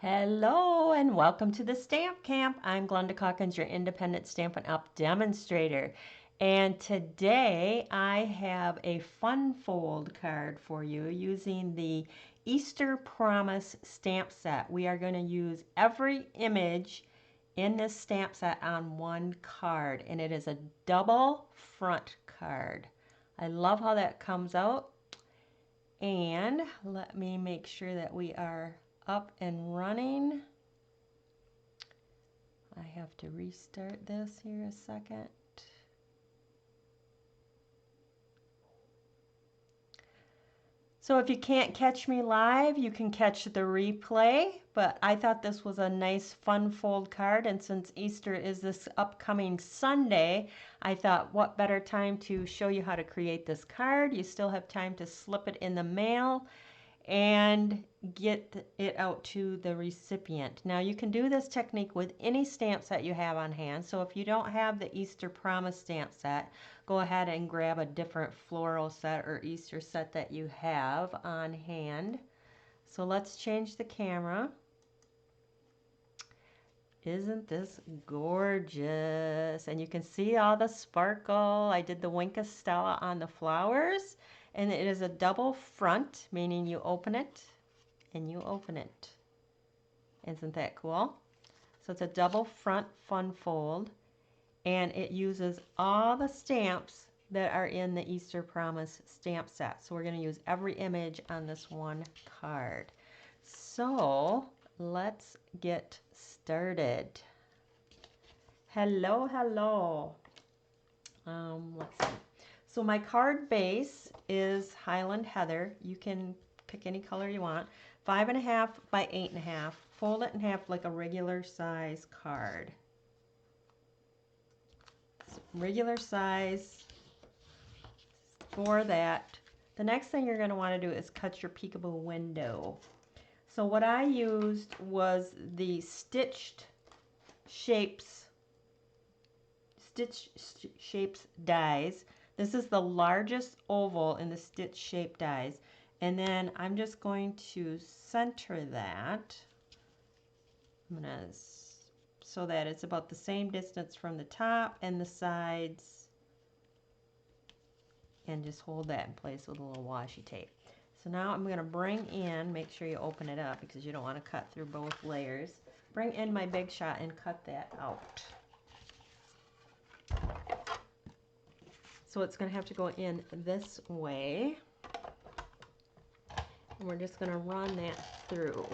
Hello and welcome to the Stamp Camp. I'm Glenda Calkins, your independent Stampin' Up! Demonstrator. And today I have a fun fold card for you using the Easter Promise stamp set. We are going to use every image in this stamp set on one card, and it is a double front card. I love how that comes out. And let me make sure that we are up and running. I have to restart this here a second. So if you can't catch me live, you can catch the replay, but I thought this was a nice fun fold card, and since Easter is this upcoming Sunday, I thought what better time to show you how to create this card. You still have time to slip it in the mail and get it out to the recipient. Now you can do this technique with any stamp set you have on hand. So if you don't have the Easter Promise stamp set, go ahead and grab a different floral set or Easter set that you have on hand. So let's change the camera. Isn't this gorgeous? And you can see all the sparkle. I did the Winka Stella on the flowers, and it is a double front, meaning you open it and you open it. Isn't that cool? So it's a double front fun fold, and it uses all the stamps that are in the Easter Promise stamp set. So we're going to use every image on this one card. So let's get started. Hello, hello. Let's see. So my card base is Highland Heather. You can pick any color you want. 5.5 by 8.5. Fold it in half like a regular size card. So regular size for that. The next thing you're going to want to do is cut your peekaboo window. So what I used was the stitched shapes dies. This is the largest oval in the stitch shape dies. And then I'm just going to center that. So that it's about the same distance from the top and the sides. And just hold that in place with a little washi tape. So now I'm going to bring in, make sure you open it up because you don't want to cut through both layers. Bring in my Big Shot and cut that out. So it's going to have to go in this way. And we're just going to run that through.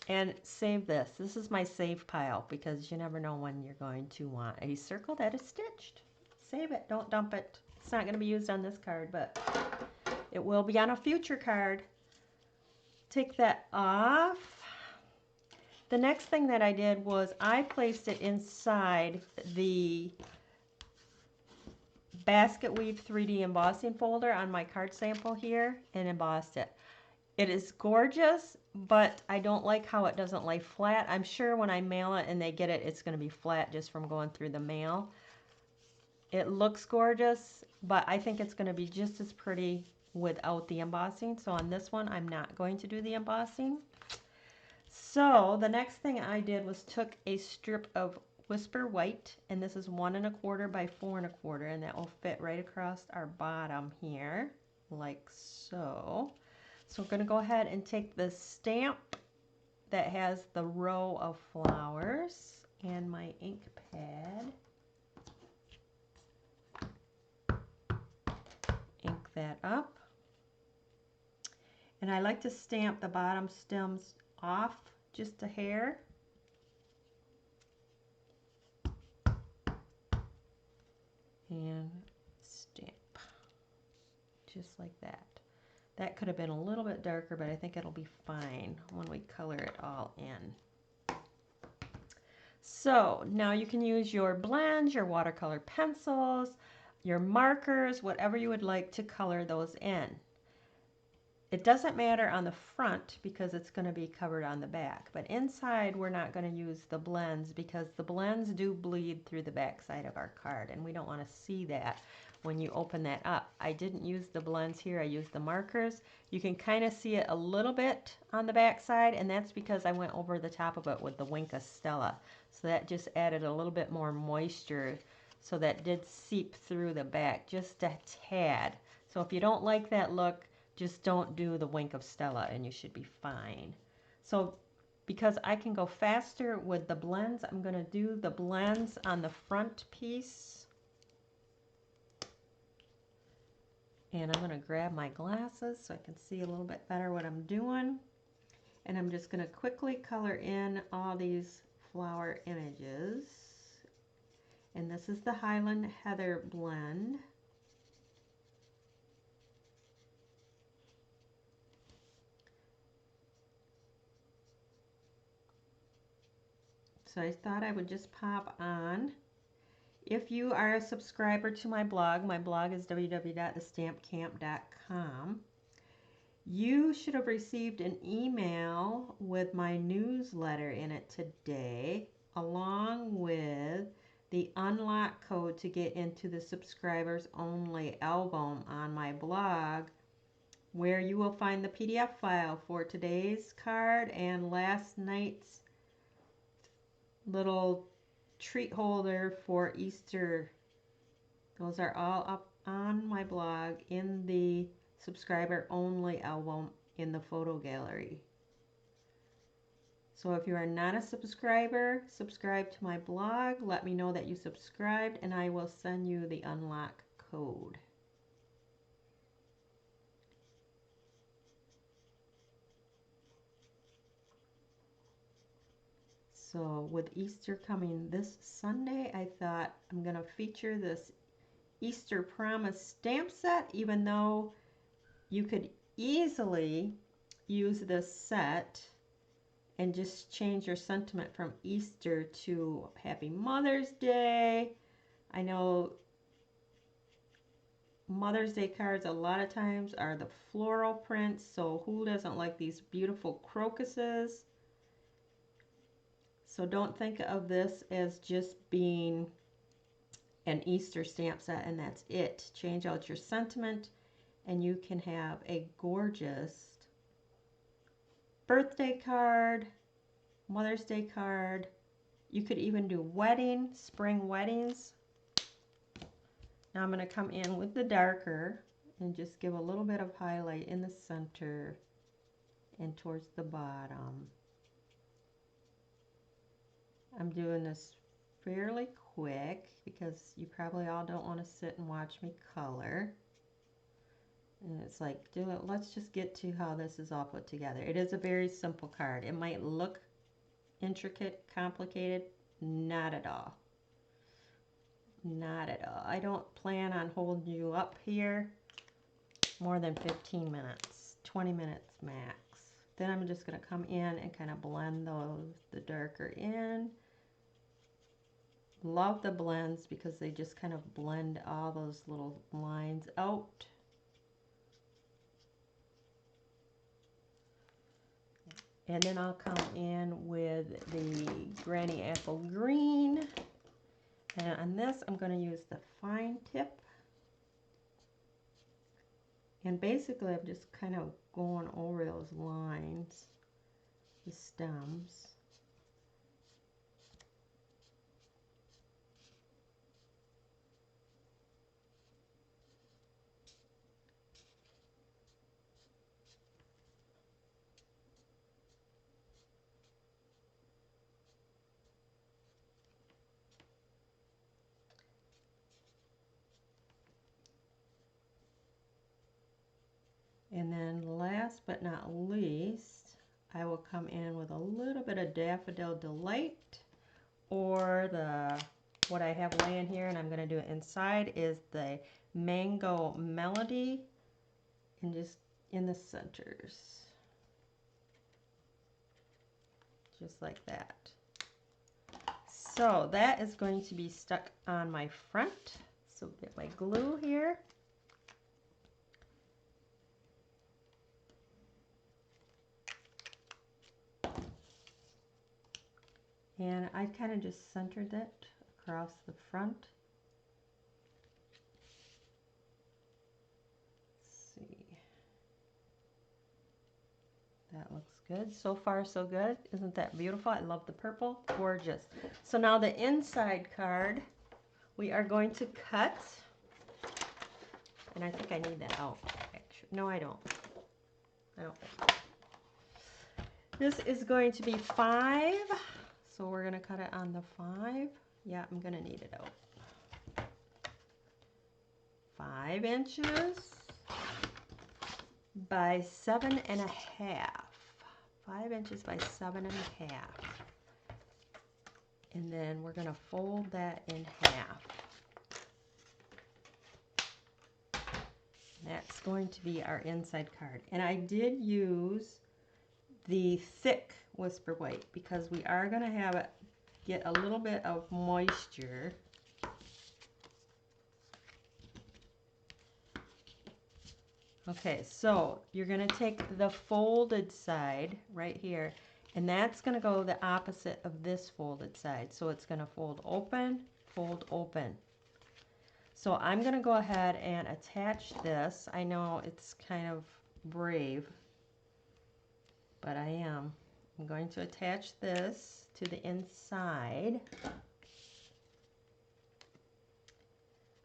And save this. This is my save pile because you never know when you're going to want a circle that is stitched. Save it. Don't dump it. It's not going to be used on this card, but it will be on a future card. Take that off. The next thing that I did was I placed it inside the Basket Weave 3D embossing folder on my card sample here and embossed it. It is gorgeous, but I don't like how it doesn't lay flat. I'm sure when I mail it and they get it, it's going to be flat just from going through the mail. It looks gorgeous, but I think it's going to be just as pretty without the embossing. So on this one, I'm not going to do the embossing. So the next thing I did was took a strip of Whisper White, and this is 1 1/4 by 4 1/4, and that will fit right across our bottom here, like so. So we're going to go ahead and take the stamp that has the row of flowers and my ink pad. Ink that up. And I like to stamp the bottom stems off just a hair. And stamp. Just like that. That could have been a little bit darker, but I think it'll be fine when we color it all in. So now you can use your blends, your watercolor pencils, your markers, whatever you would like to color those in. It doesn't matter on the front because it's going to be covered on the back. But inside, we're not going to use the blends because the blends do bleed through the back side of our card, and we don't want to see that when you open that up. I didn't use the blends here. I used the markers. You can kind of see it a little bit on the back side, and that's because I went over the top of it with the Winka Stella. So that just added a little bit more moisture. So that did seep through the back just a tad. So if you don't like that look, just don't do the Wink of Stella and you should be fine. So because I can go faster with the blends, I'm going to do the blends on the front piece. And I'm going to grab my glasses so I can see a little bit better what I'm doing. And I'm just going to quickly color in all these flower images. And this is the Highland Heather blend. So I thought I would just pop on. If you are a subscriber to my blog is www.thestampcamp.com. You should have received an email with my newsletter in it today, along with the unlock code to get into the subscribers only album on my blog, where you will find the PDF file for today's card and last night's little treat holder for Easter. Those are all up on my blog in the subscriber only album in the photo gallery. So if you are not a subscriber, subscribe to my blog. Let me know that you subscribed and I will send you the unlock code. So with Easter coming this Sunday, I thought I'm going to feature this Easter Promise stamp set, even though you could easily use this set and just change your sentiment from Easter to Happy Mother's Day. I know Mother's Day cards a lot of times are the floral prints, so who doesn't like these beautiful crocuses? So don't think of this as just being an Easter stamp set and that's it. Change out your sentiment and you can have a gorgeous birthday card, Mother's Day card. You could even do spring weddings. Now I'm going to come in with the darker and just give a little bit of highlight in the center and towards the bottom. I'm doing this fairly quick because you probably all don't want to sit and watch me color. And it's like, let's just get to how this is all put together. It is a very simple card. It might look intricate, complicated, not at all. Not at all. I don't plan on holding you up here more than 15 minutes, 20 minutes max. Then I'm just going to come in and kind of blend the darker in. Love the blends because they just kind of blend all those little lines out. And then I'll come in with the Granny Apple Green. And on this, I'm going to use the fine tip. And basically, I'm just kind of going over those lines, the stems. And then last but not least, I will come in with a little bit of Daffodil Delight, or what I have laying here, and I'm going to do it inside, is the Mango Melody, and just in the centers. Just like that. So that is going to be stuck on my front. So get my glue here. I kind of just centered it across the front. Let's see. That looks good. So far, so good. Isn't that beautiful? I love the purple. Gorgeous. So now the inside card, we are going to cut. And I think I need that out. Actually, no, I don't. I don't think. This is going to be 5. So we're going to cut it on the 5. Yeah, I'm going to need it out. 5 inches by 7 1/2. 5 inches by 7 1/2. And then we're going to fold that in half. That's going to be our inside card. And I did use the thick Whisper White because we are going to have it get a little bit of moisture. Okay, so you're going to take the folded side right here, and that's going to go the opposite of this folded side. So it's going to fold open, fold open. So I'm going to go ahead and attach this. I know it's kind of brave, but I am. I'm going to attach this to the inside.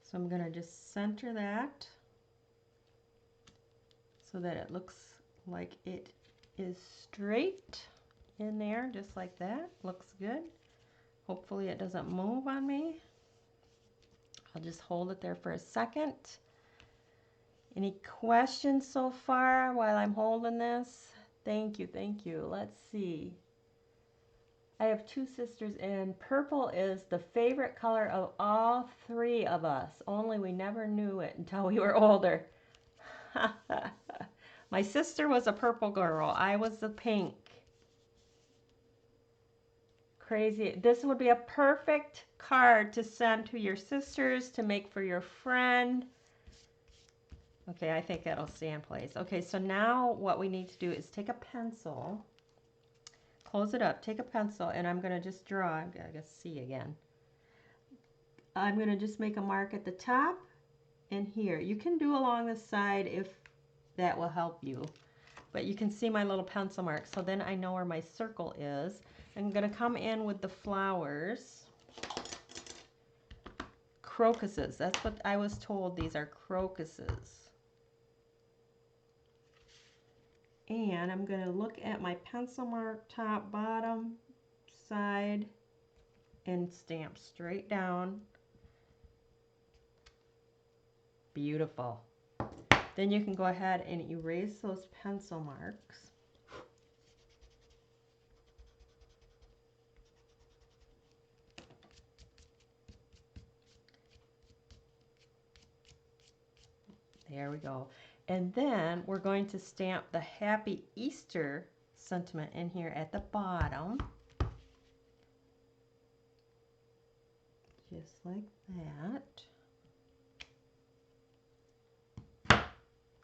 So I'm going to just center that so that it looks like it is straight in there, just like that. Looks good. Hopefully it doesn't move on me. I'll just hold it there for a second. Any questions so far while I'm holding this? Thank you, thank you. Let's see. I have 2 sisters, and purple is the favorite color of all 3 of us. Only we never knew it until we were older. My sister was a purple girl. I was the pink. Crazy. This would be a perfect card to send to your sisters, to make for your friend. Okay, I think that'll stay in place. Okay, so now what we need to do is take a pencil, close it up, take a pencil, and I'm going to just draw, I guess C again. I'm going to just make a mark at the top and here. You can do along the side if that will help you. But you can see my little pencil mark, so then I know where my circle is. I'm going to come in with the flowers. Crocuses, that's what I was told, these are crocuses. And I'm going to look at my pencil mark, top, bottom, side, and stamp straight down. Beautiful. Then you can go ahead and erase those pencil marks. There we go. And then we're going to stamp the Happy Easter sentiment in here at the bottom. Just like that.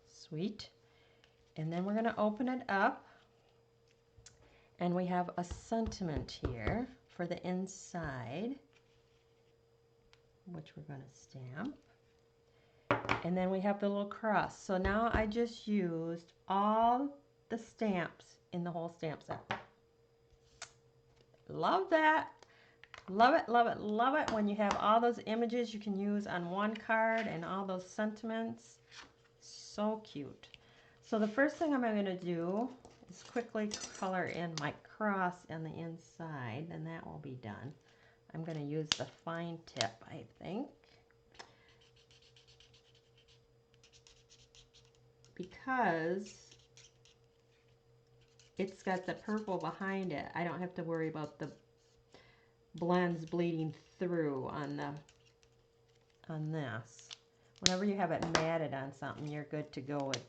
Sweet. And then we're going to open it up. And we have a sentiment here for the inside, which we're going to stamp. And then we have the little cross. So now I just used all the stamps in the whole stamp set. Love that. Love it, love it, love it. When you have all those images you can use on one card and all those sentiments. So cute. So the first thing I'm going to do is quickly color in my cross on the inside, and that will be done. I'm going to use the fine tip, I think. Because it's got the purple behind it, I don't have to worry about the blends bleeding through on this. Whenever you have it matted on something, you're good to go with.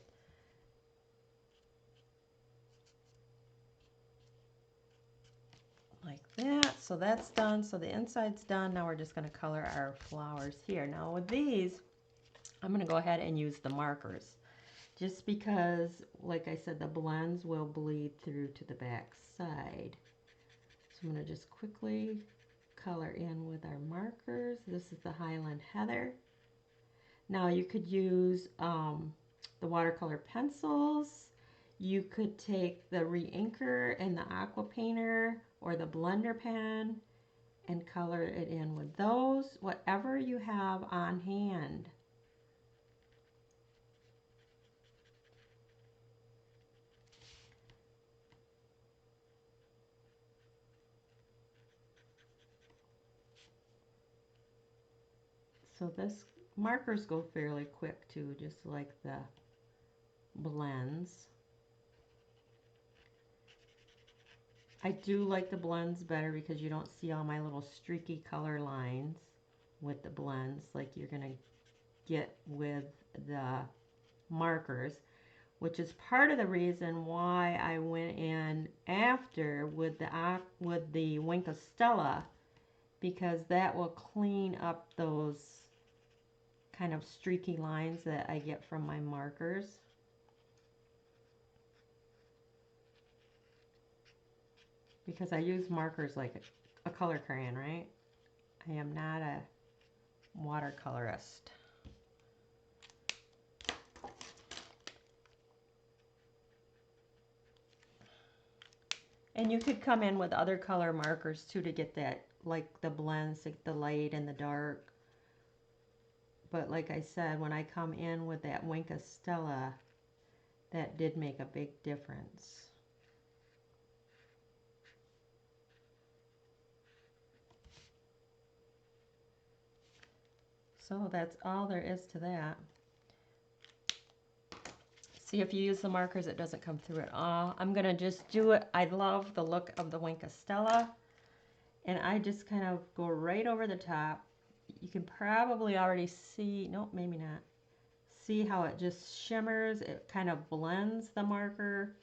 Like that. So that's done. So the inside's done. Now we're just going to color our flowers here. Now with these, I'm going to go ahead and use the markers. Just because, like I said, the blends will bleed through to the back side. So I'm going to just quickly color in with our markers. This is the Highland Heather. Now you could use the watercolor pencils. You could take the re-inker and the aqua painter or the blender pen and color it in with those, whatever you have on hand. So this markers go fairly quick too, just like the blends. I do like the blends better because you don't see all my little streaky color lines with the blends like you're going to get with the markers, which is part of the reason why I went in after with the Wink of Stella, because that will clean up those kind of streaky lines that I get from my markers. Because I use markers like a color crayon, right? I am not a watercolorist. And you could come in with other color markers too to get that, like the blends, like the light and the dark. But like I said, when I come in with that Wink of Stella, that did make a big difference. So that's all there is to that. See, if you use the markers, it doesn't come through at all. I'm going to just do it. I love the look of the Wink of Stella. And I just kind of go right over the top. You can probably already see, nope, maybe not. See how it just shimmers? It kind of blends the marker.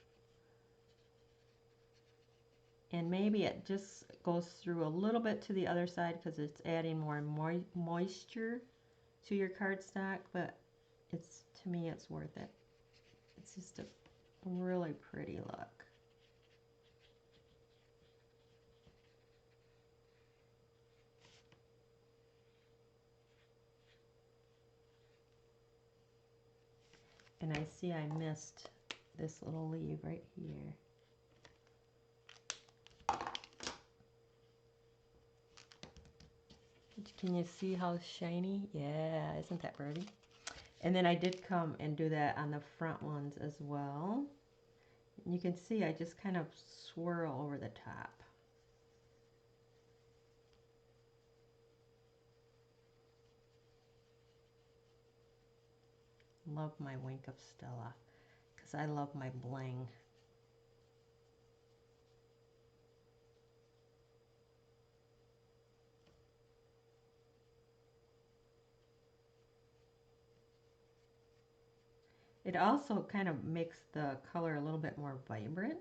And maybe it just goes through a little bit to the other side because it's adding more moisture to your cardstock, but it's, to me, it's worth it. It's just a really pretty look. And I see I missed this little leaf right here. Can you see how shiny? Yeah, isn't that pretty? And then I did come and do that on the front ones as well. And you can see I just kind of swirl over the top. Love my Wink of Stella because I love my bling. It also kind of makes the color a little bit more vibrant.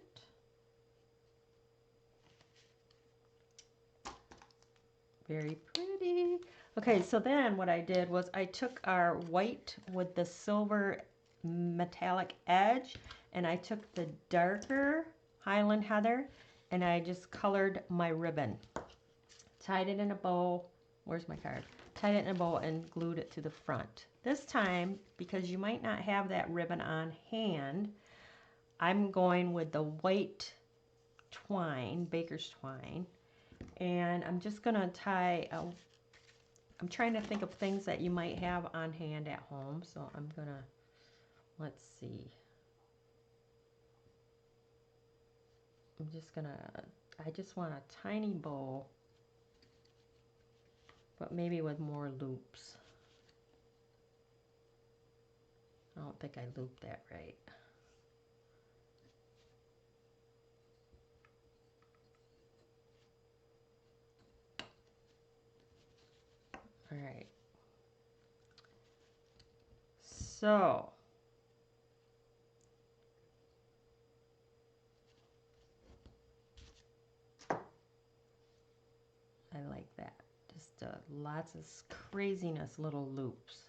Very pretty. Okay, so then what I did was I took our white with the silver metallic edge, and I took the darker Highland Heather, and I just colored my ribbon. Tied it in a bow. Where's my card? Tied it in a bow and glued it to the front. This time, because you might not have that ribbon on hand, I'm going with the white twine, baker's twine, and I'm just going to tie a, I'm trying to think of things that you might have on hand at home, so I'm going to, let's see. I'm just going to, I just want a tiny bow, but maybe with more loops. I don't think I looped that right. All right. So, I like that. Just lots of craziness little loops.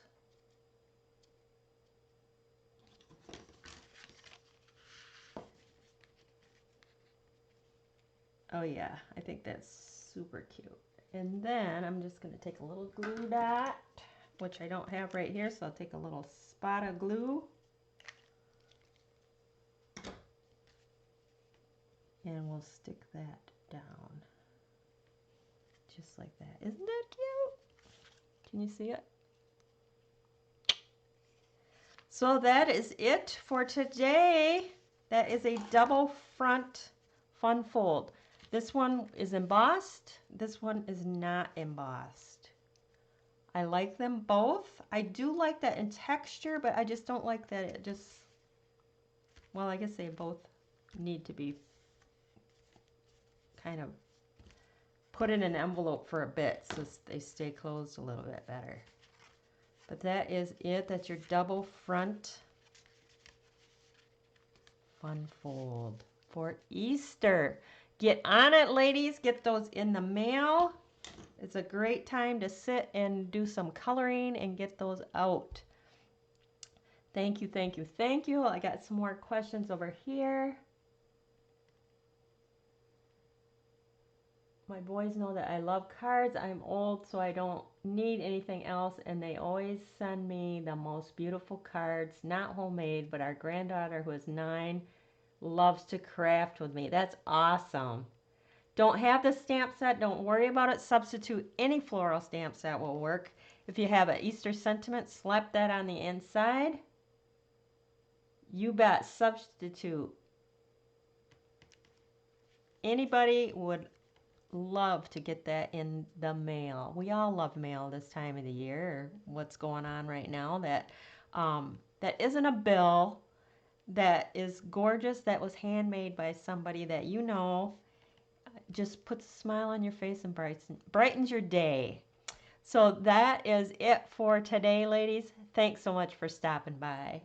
Oh yeah, I think that's super cute. And then I'm just going to take a little glue dot, which I don't have right here, so I'll take a little spot of glue. And we'll stick that down. Just like that. Isn't that cute? Can you see it? So that is it for today. That is a double front fun fold. This one is embossed. This one is not embossed. I like them both. I do like that in texture, but I just don't like that it just, well, I guess they both need to be kind of put in an envelope for a bit so they stay closed a little bit better. But that is it. That's your double front fun fold for Easter. Get on it, ladies. Get those in the mail. It's a great time to sit and do some coloring and get those out. Thank you, thank you, thank you. I got some more questions over here. My boys know that I love cards. I'm old, so I don't need anything else, and they always send me the most beautiful cards, not homemade, but our granddaughter, who is 9, loves to craft with me. That's awesome. Don't have the stamp set, don't worry about it. Substitute any floral stamp set will work. If you have an Easter sentiment, slap that on the inside. You bet, substitute. Anybody would love to get that in the mail. We all love mail this time of the year, or what's going on right now that isn't a bill, that is gorgeous, that was handmade by somebody that you know, just puts a smile on your face and brightens your day. So that is it for today, ladies. Thanks so much for stopping by.